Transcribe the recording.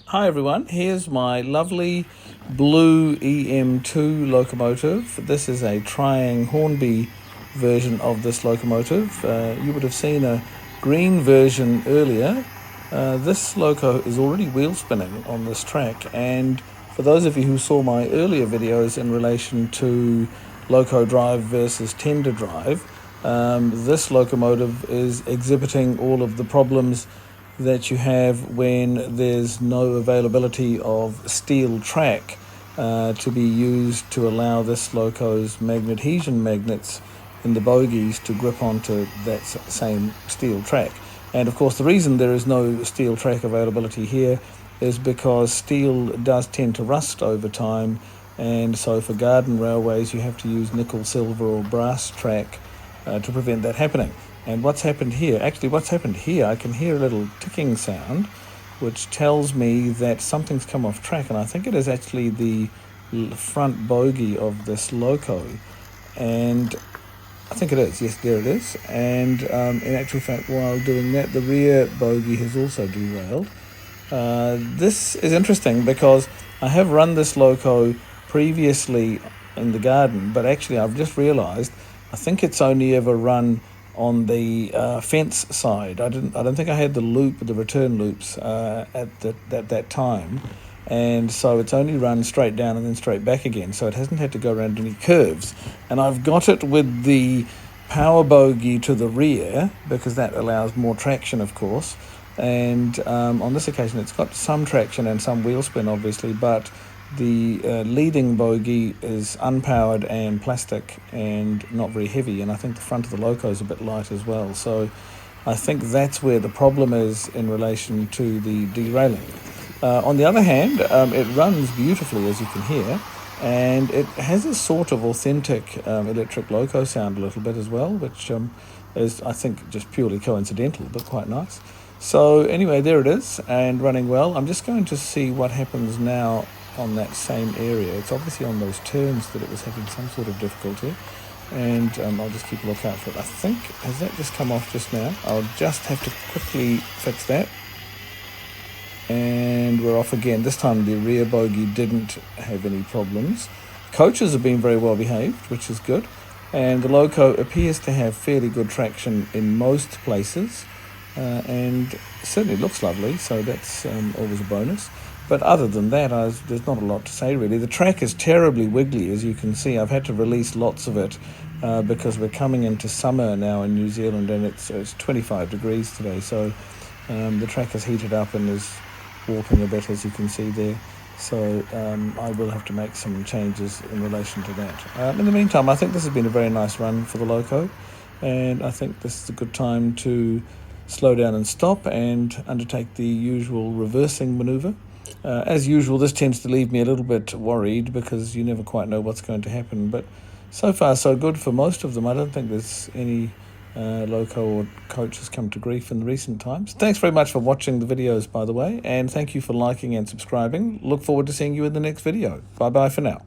Hi everyone, here's my lovely blue EM2 locomotive. This is a Triang Hornby version of this locomotive. You would have seen a green version earlier. This loco is already wheel spinning on this track, and for those of you who saw my earlier videos in relation to loco drive versus tender drive, this locomotive is exhibiting all of the problems that you have when there's no availability of steel track to be used to allow this loco's magnetization magnets in the bogies to grip onto that same steel track. And of course the reason there is no steel track availability here is because steel does tend to rust over time, and so for garden railways you have to use nickel, silver or brass track to prevent that happening. And what's happened here, I can hear a little ticking sound which tells me that something's come off track, and I think it is actually the front bogie of this loco, and I think it is, yes, there it is. And in actual fact, while doing that, the rear bogie has also derailed. This is interesting because I have run this loco previously in the garden, but actually I've just realized I think it's only ever run on the fence side. I don't think I had the return loops at that time, and so it's only run straight down and then straight back again, so it hasn't had to go around any curves. And I've got it with the power bogie to the rear because that allows more traction, of course, and on this occasion it's got some traction and some wheel spin obviously, but the leading bogie is unpowered and plastic and not very heavy, and I think the front of the loco is a bit light as well. So I think that's where the problem is in relation to the derailing. On the other hand, it runs beautifully, as you can hear, and it has a sort of authentic electric loco sound a little bit as well, which is, I think, just purely coincidental, but quite nice. So anyway, there it is, and running well. I'm just going to see what happens now on that same area. It's obviously on those turns that it was having some sort of difficulty, and I'll just keep a lookout for it. I think, has that just come off just now? I'll just have to quickly fix that. And we're off again. This time the rear bogie didn't have any problems. Coaches have been very well behaved, which is good, and the loco appears to have fairly good traction in most places, and certainly looks lovely, so that's always a bonus. But other than that, there's not a lot to say really. The track is terribly wiggly, as you can see. I've had to release lots of it because we're coming into summer now in New Zealand, and it's 25 degrees today, so the track is heated up and is warping a bit, as you can see there. So I will have to make some changes in relation to that. In the meantime, I think this has been a very nice run for the loco, and I think this is a good time to slow down and stop and undertake the usual reversing manoeuvre. As usual, this tends to leave me a little bit worried because you never quite know what's going to happen, but so far so good for most of them. I don't think there's any loco or coach has come to grief in recent times. Thanks very much for watching the videos, by the way, and thank you for liking and subscribing. Look forward to seeing you in the next video. Bye bye for now.